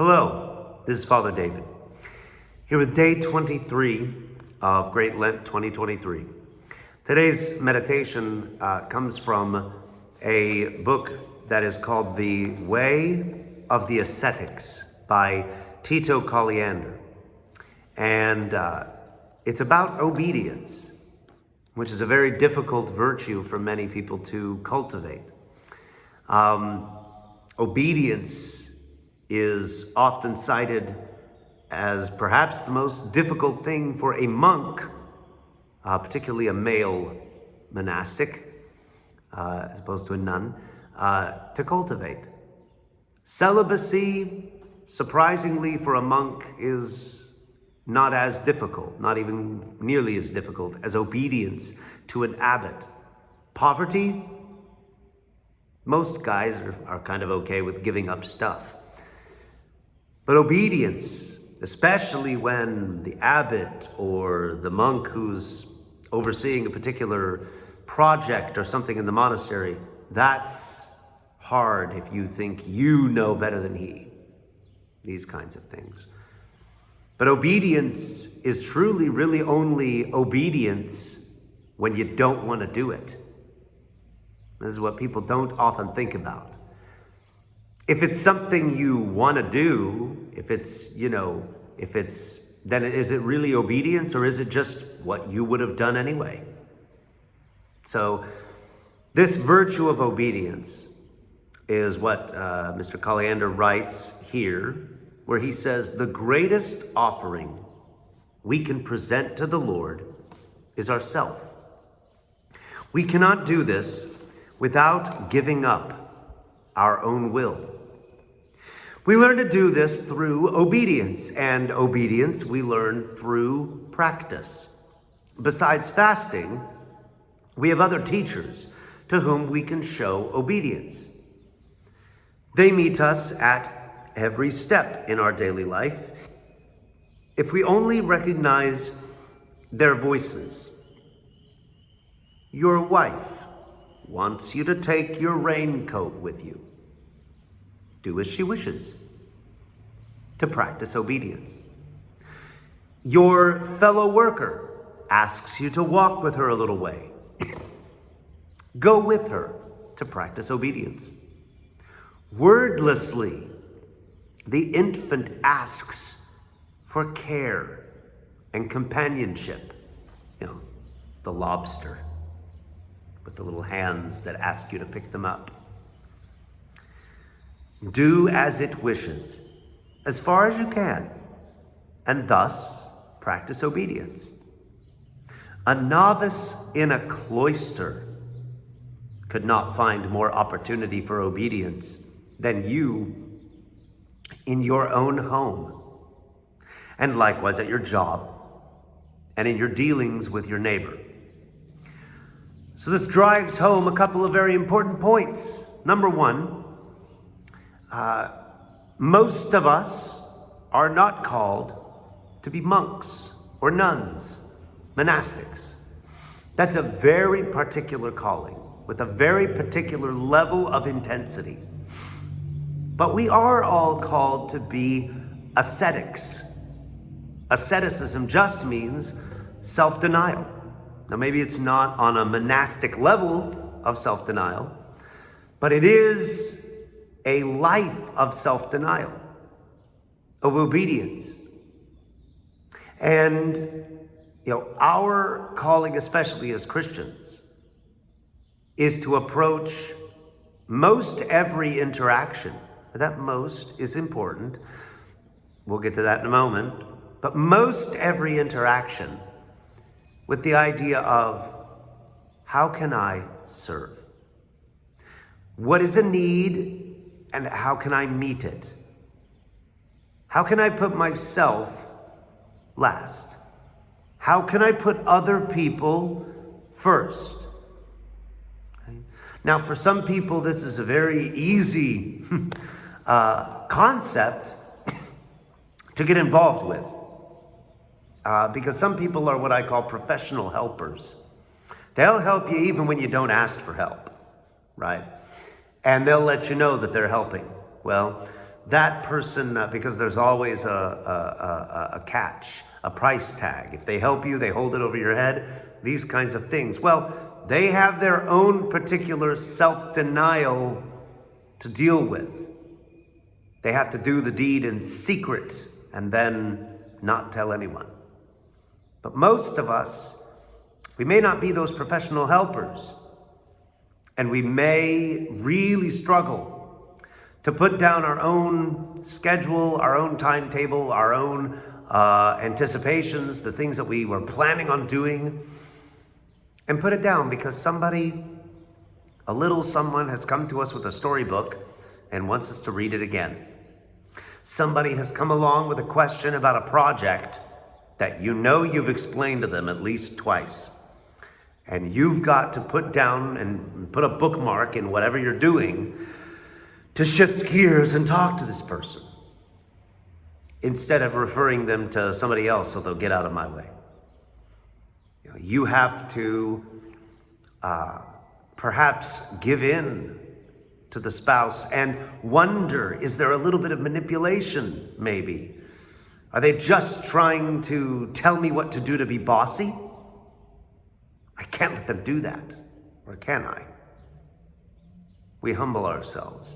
Hello, this is Father David, here with day 23 of Great Lent 2023. Today's meditation comes from a book that is called The Way of the Ascetics by Tito Colliander. And it's about obedience, which is a very difficult virtue for many people to cultivate. Obedience is often cited as perhaps the most difficult thing for a monk, particularly a male monastic, as opposed to a nun, to cultivate. Celibacy, surprisingly for a monk, is not as difficult, not even nearly as difficult as obedience to an abbot. Poverty, most guys are kind of okay with giving up stuff. But obedience, especially when the abbot or the monk who's overseeing a particular project or something in the monastery, that's hard if you think you know better than he. These kinds of things. But obedience is truly, really only obedience when you don't want to do it. This is what people don't often think about. If it's something you want to do, then is it really obedience, or is it just what you would have done anyway? So this virtue of obedience is what Mr. Colliander writes here, where he says, the greatest offering we can present to the Lord is ourself. We cannot do this without giving up our own will. We learn to do this through obedience, and obedience we learn through practice. Besides fasting, we have other teachers to whom we can show obedience. They meet us at every step in our daily life if we only recognize their voices. Your wife wants you to take your raincoat with you. Do as she wishes, to practice obedience. Your fellow worker asks you to walk with her a little way. Go with her to practice obedience. Wordlessly, the infant asks for care and companionship. The lobster with the little hands that ask you to pick them up. Do as it wishes, as far as you can, and thus practice obedience. A novice in a cloister could not find more opportunity for obedience than you in your own home, and likewise at your job and in your dealings with your neighbor. So this drives home a couple of very important points. Number one, most of us are not called to be monks or nuns, monastics. That's a very particular calling with a very particular level of intensity. But we are all called to be ascetics. Asceticism just means self-denial. Now, maybe it's not on a monastic level of self-denial, but it is a life of self-denial, of obedience. And, our calling, especially as Christians, is to approach most every interaction. That most is important. We'll get to that in a moment. But most every interaction with the idea of, how can I serve? What is a need? And how can I meet it? How can I put myself last? How can I put other people first? Okay. Now, for some people, this is a very easy concept to get involved with. Because some people are what I call professional helpers. They'll help you even when you don't ask for help, right? And they'll let you know that they're helping. Well, that person, because there's always a catch, a price tag. If they help you, they hold it over your head, these kinds of things. Well, they have their own particular self-denial to deal with. They have to do the deed in secret and then not tell anyone. But most of us, we may not be those professional helpers, and we may really struggle to put down our own schedule, our own timetable, our own anticipations, the things that we were planning on doing, and put it down because someone has come to us with a storybook and wants us to read it again. Somebody has come along with a question about a project that you've explained to them at least twice. And you've got to put down and put a bookmark in whatever you're doing to shift gears and talk to this person instead of referring them to somebody else so they'll get out of my way. You have to perhaps give in to the spouse and wonder, is there a little bit of manipulation maybe? Are they just trying to tell me what to do to be bossy? I can't let them do that, or can I? We humble ourselves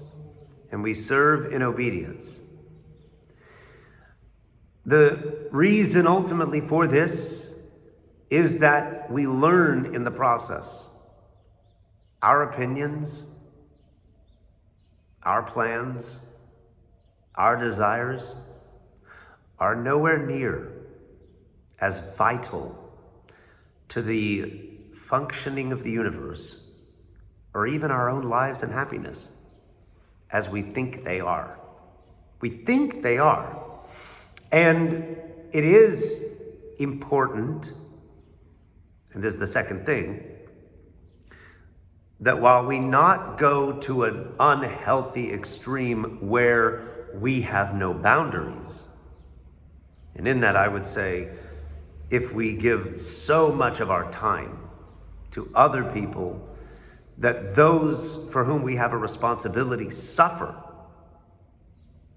and we serve in obedience. The reason ultimately for this is that we learn in the process. Our opinions, our plans, our desires are nowhere near as vital to the functioning of the universe or even our own lives and happiness as we think they are. We think they are. And it is important, and this is the second thing, that while we not go to an unhealthy extreme where we have no boundaries, and in that I would say, if we give so much of our time to other people that those for whom we have a responsibility suffer.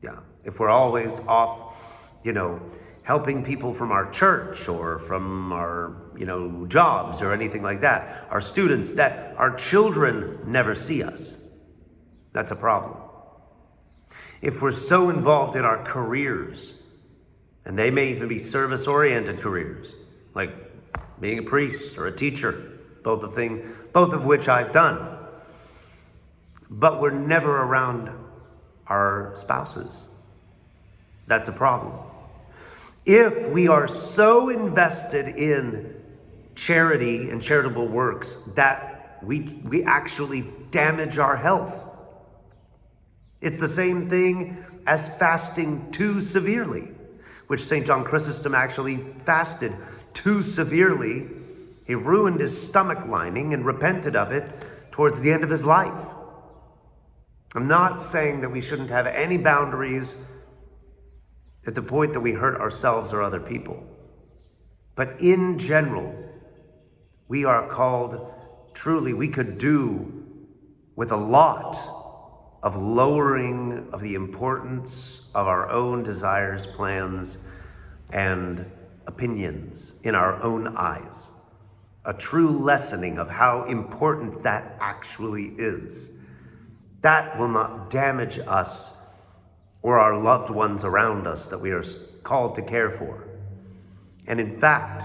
Yeah, if we're always off, helping people from our church or from our, jobs or anything like that, our students, that our children never see us, that's a problem. If we're so involved in our careers, and they may even be service-oriented careers, like being a priest or a teacher, both of which I've done, but we're never around our spouses, that's a problem. If we are so invested in charity and charitable works that we actually damage our health. It's the same thing as fasting too severely, which St. John Chrysostom actually fasted too severely. He ruined his stomach lining and repented of it towards the end of his life. I'm not saying that we shouldn't have any boundaries at the point that we hurt ourselves or other people. But in general, we are called, truly, we could do with a lot of lowering of the importance of our own desires, plans, and opinions in our own eyes. A true lessening of how important that actually is. That will not damage us or our loved ones around us that we are called to care for. And in fact,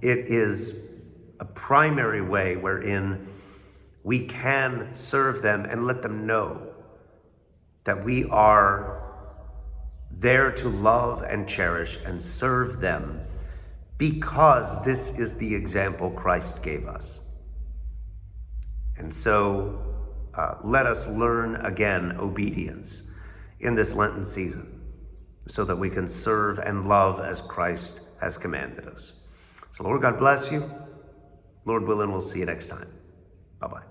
it is a primary way wherein we can serve them and let them know that we are there to love and cherish and serve them because this is the example Christ gave us. And so let us learn again obedience in this Lenten season so that we can serve and love as Christ has commanded us. So Lord God bless you. Lord willing, we'll see you next time. Bye-bye.